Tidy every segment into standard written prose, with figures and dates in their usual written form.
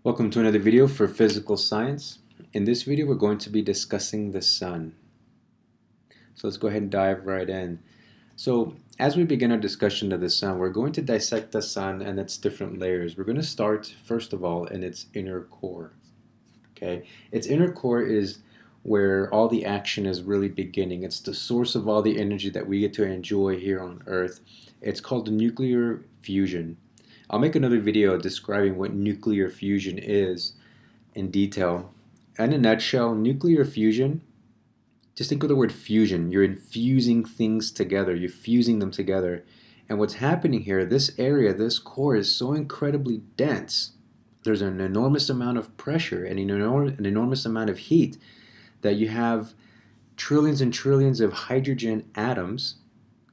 Welcome to another video for physical science. In this video, we're going to be discussing the sun. So let's go ahead and dive right in. So as we begin our discussion of the sun, we're going to dissect the sun and its different layers. We're going to start, first of all, in its inner core. Okay, its inner core is where all the action is really beginning. It's the source of all the energy that we get to enjoy here on Earth. It's called nuclear fusion. I'll make another video describing what nuclear fusion is in detail. In a nutshell, nuclear fusion, just think of the word fusion. You're infusing things together, you're fusing them together. And what's happening here, this area, this core is so incredibly dense. There's an enormous amount of pressure and an enormous amount of heat that you have trillions and trillions of hydrogen atoms.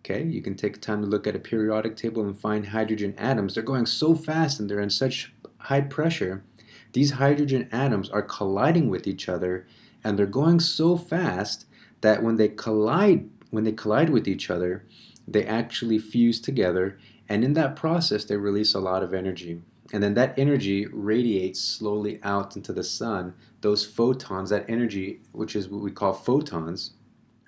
Okay, you can take time to look at a periodic table and find hydrogen atoms. They're going so fast and they're in such high pressure. These hydrogen atoms are colliding with each other, and they're going so fast that when they collide with each other, they actually fuse together, and in that process they release a lot of energy. And then that energy radiates slowly out into the sun. Those photons, that energy, which is what we call photons,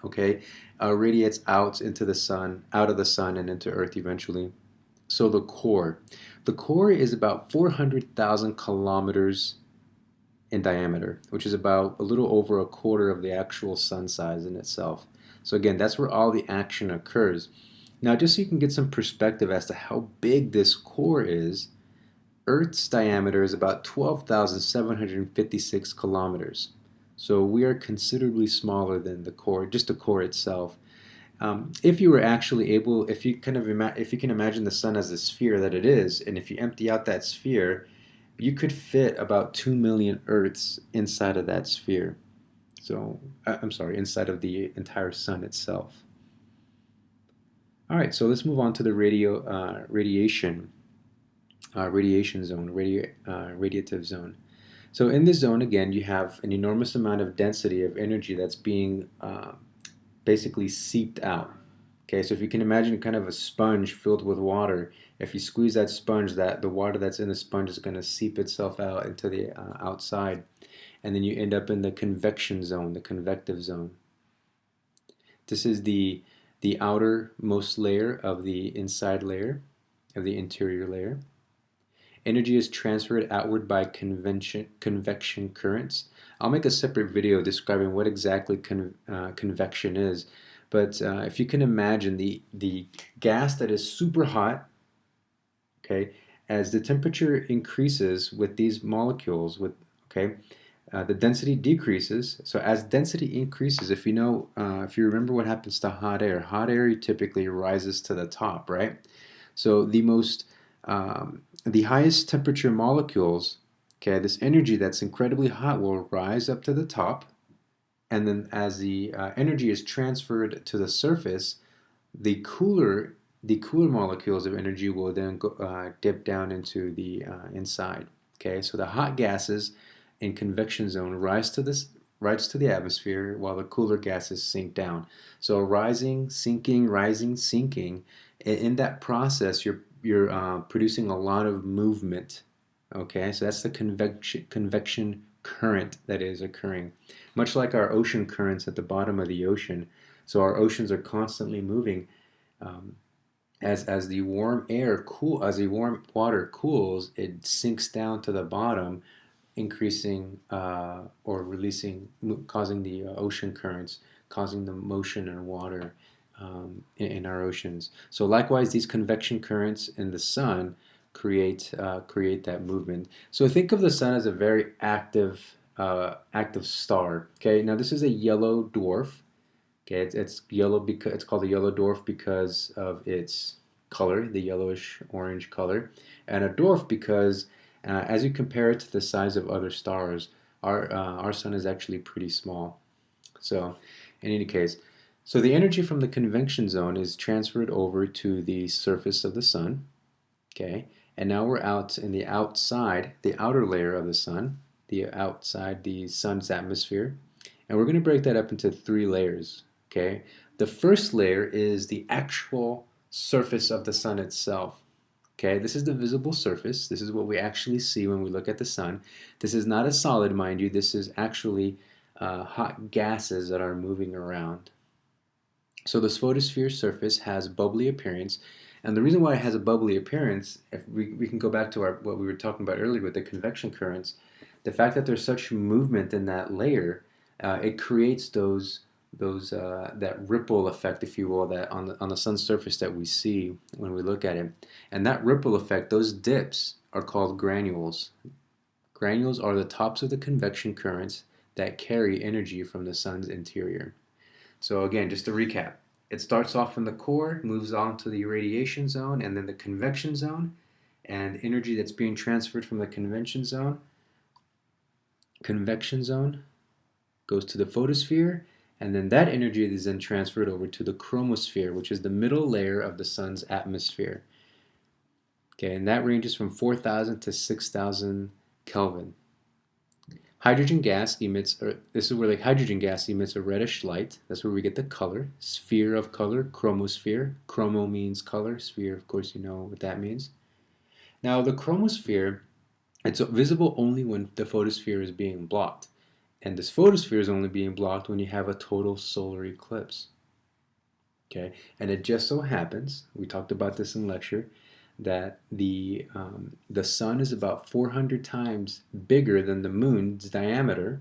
okay, radiates out into the sun, out of the sun and into Earth eventually. So the core is about 400,000 kilometers in diameter, which is about a little over a quarter of the actual sun size in itself. So again, that's where all the action occurs. Now, just so you can get some perspective as to how big this core is, Earth's diameter is about 12,756 kilometers. So we are considerably smaller than the core, just the core itself. If you were actually able, if you if you can imagine the sun as a sphere that it is, and if you empty out that sphere, you could fit about 2 million Earths inside of that sphere. So, I'm sorry, inside of the entire sun itself. All right, so let's move on to the radiation zone, radiative zone. So in this zone, again, you have an enormous amount of density of energy that's being basically seeped out. Okay, so if you can imagine kind of a sponge filled with water, if you squeeze that sponge, that the water that's in the sponge is going to seep itself out into the outside, and then you end up in the convection zone, the convective zone. This is the outermost layer of the inside layer, of the interior layer. Energy is transferred outward by convection currents. I'll make a separate video describing what exactly convection is. But if you can imagine the gas that is super hot, okay, as the temperature increases with these molecules, okay, the density decreases. So as density increases, if you remember what happens to hot air typically rises to the top, right? So the highest temperature molecules, okay, this energy that's incredibly hot will rise up to the top, and then as the energy is transferred to the surface, the cooler molecules of energy will then dip down into the inside. Okay, so the hot gases in convection zone rise to the atmosphere while the cooler gases sink down. So rising, sinking, rising, sinking. In that process, you're producing a lot of movement. Okay, so that's the convection current that is occurring, much like our ocean currents at the bottom of the ocean. So our oceans are constantly moving. Um, as the as the warm water cools, it sinks down to the bottom, increasing or releasing, causing the ocean currents, causing the motion in water in our oceans. So likewise, these convection currents in the sun create that movement. So think of the sun as a very active star. Okay, now this is a yellow dwarf. Okay, it's yellow because it's called a yellow dwarf because of its color, the yellowish orange color, and a dwarf because as you compare it to the size of other stars, our sun is actually pretty small. So, in any case, so the energy from the convection zone is transferred over to the surface of the sun. Okay, and now we're out in the outside, the outer layer of the sun, the sun's atmosphere, and we're going to break that up into three layers. Okay, the first layer is the actual surface of the sun itself. Okay, this is the visible surface. This is what we actually see when we look at the sun. This is not a solid, mind you. This is actually hot gases that are moving around. So this photosphere surface has bubbly appearance. And the reason why it has a bubbly appearance, if we can go back to what we were talking about earlier with the convection currents, the fact that there's such movement in that layer, it creates that ripple effect, if you will, that on the sun's surface that we see when we look at it. And that ripple effect, those dips are called granules. Granules are the tops of the convection currents that carry energy from the sun's interior. So again, just to recap, it starts off in the core, moves on to the irradiation zone, and then the convection zone, and energy that's being transferred from the convection zone goes to the photosphere, and then that energy is then transferred over to the chromosphere, which is the middle layer of the sun's atmosphere. Okay, and that ranges from 4,000 to 6,000 Kelvin. Hydrogen gas emits, this is where hydrogen gas emits a reddish light. That's where we get the color. Sphere of color, chromosphere. Chromo means color. Sphere, of course, you know what that means. Now, the chromosphere, it's visible only when the photosphere is being blocked. And this photosphere is only being blocked when you have a total solar eclipse. Okay, and it just so happens, we talked about this in lecture, that the sun is about 400 times bigger than the moon's diameter,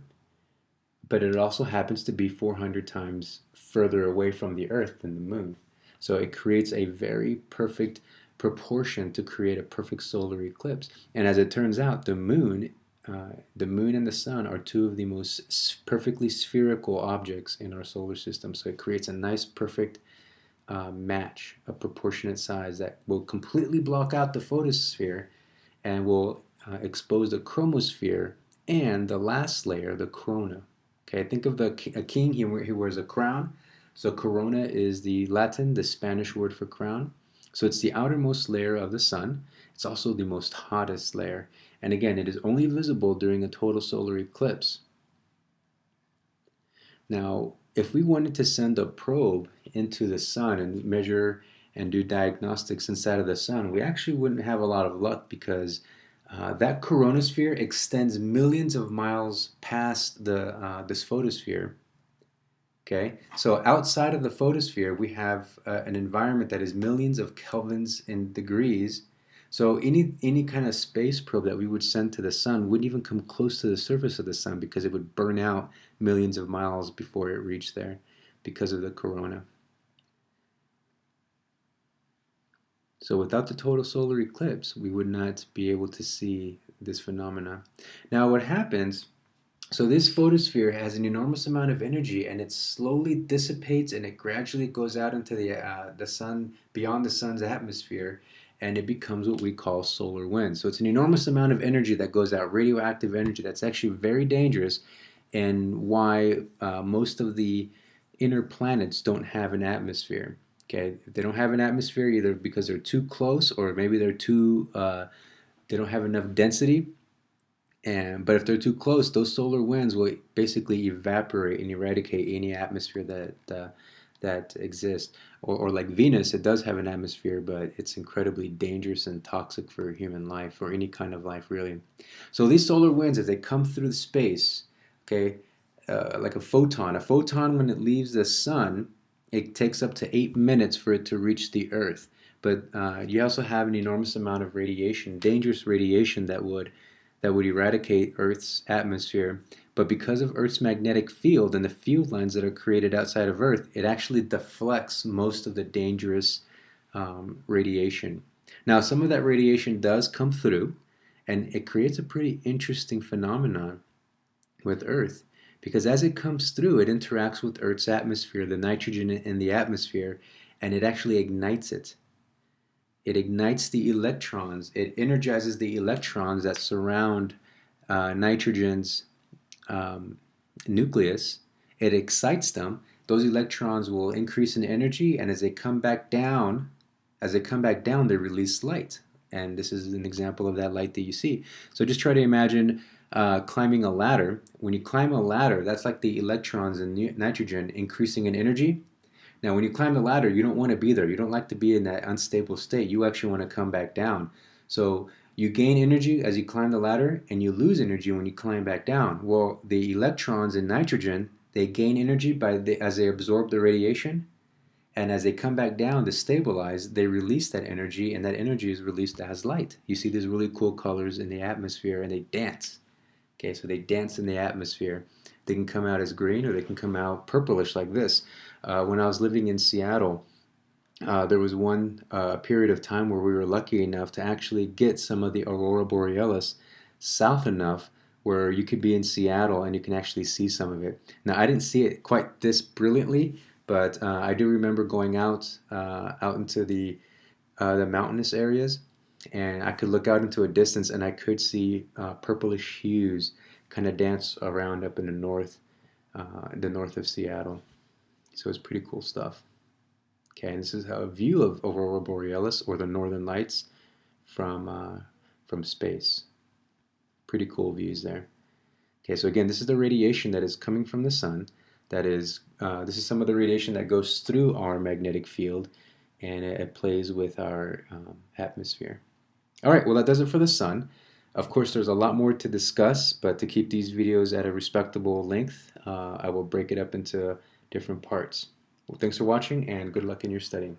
but it also happens to be 400 times further away from the earth than the moon. So it creates a very perfect proportion to create a perfect solar eclipse. And as it turns out, the moon and the sun are two of the most perfectly spherical objects in our solar system. So it creates a nice, perfect match, a proportionate size that will completely block out the photosphere and will expose the chromosphere and the last layer, the corona. Okay, think of a king, he wears a crown. So corona is the Latin, the Spanish word for crown. So it's the outermost layer of the sun. It's also the most hottest layer. And again, it is only visible during a total solar eclipse. Now, if we wanted to send a probe into the sun and measure and do diagnostics inside of the sun, we actually wouldn't have a lot of luck because that coronosphere extends millions of miles past this photosphere. Okay, so outside of the photosphere, we have an environment that is millions of kelvins in degrees. So any kind of space probe that we would send to the sun wouldn't even come close to the surface of the sun because it would burn out millions of miles before it reached there because of the corona. So without the total solar eclipse, we would not be able to see this phenomena. Now what happens, so this photosphere has an enormous amount of energy and it slowly dissipates and it gradually goes out into the sun, beyond the sun's atmosphere, and it becomes what we call solar wind. So it's an enormous amount of energy that goes out, radioactive energy that's actually very dangerous, and why most of the inner planets don't have an atmosphere. Okay, they don't have an atmosphere either because they're too close, or maybe they're too they don't have enough density. But if they're too close, those solar winds will basically evaporate and eradicate any atmosphere that exists. Or like Venus, it does have an atmosphere, but it's incredibly dangerous and toxic for human life, or any kind of life really. So these solar winds, as they come through space, okay, like a photon when it leaves the sun, it takes up to 8 minutes for it to reach the Earth. But you also have an enormous amount of radiation, dangerous radiation that would eradicate Earth's atmosphere. But because of Earth's magnetic field and the field lines that are created outside of Earth, it actually deflects most of the dangerous radiation. Now, some of that radiation does come through, and it creates a pretty interesting phenomenon with Earth. Because as it comes through, it interacts with Earth's atmosphere, the nitrogen in the atmosphere, and it actually ignites it. It ignites the electrons. It energizes the electrons that surround nitrogen's nucleus. It excites them. Those electrons will increase in energy, and as they come back down, they release light. And this is an example of that light that you see. So just try to imagine climbing a ladder. When you climb a ladder, that's like the electrons in nitrogen increasing in energy. Now, when you climb the ladder, you don't want to be there. You don't like to be in that unstable state. You actually want to come back down. So you gain energy as you climb the ladder, and you lose energy when you climb back down. Well, the electrons in nitrogen, they gain energy as they absorb the radiation, and as they come back down to stabilize, they release that energy, and that energy is released as light. You see these really cool colors in the atmosphere, and they dance. Okay, so they dance in the atmosphere. They can come out as green, or they can come out purplish like this. When I was living in Seattle, there was one period of time where we were lucky enough to actually get some of the aurora borealis south enough where you could be in Seattle and you can actually see some of it. Now, I didn't see it quite this brilliantly, but I do remember going out into the mountainous areas, and I could look out into a distance and I could see purplish hues kind of dance around up in the north of Seattle. So it's pretty cool stuff. Okay, and this is a view of aurora borealis, or the northern lights, from space. Pretty cool views there. Okay, so again, this is the radiation that is coming from the sun. This is some of the radiation that goes through our magnetic field, and it plays with our atmosphere. All right, well, that does it for the sun. Of course, there's a lot more to discuss, but to keep these videos at a respectable length, I will break it up into different parts. Well, thanks for watching, and good luck in your studying.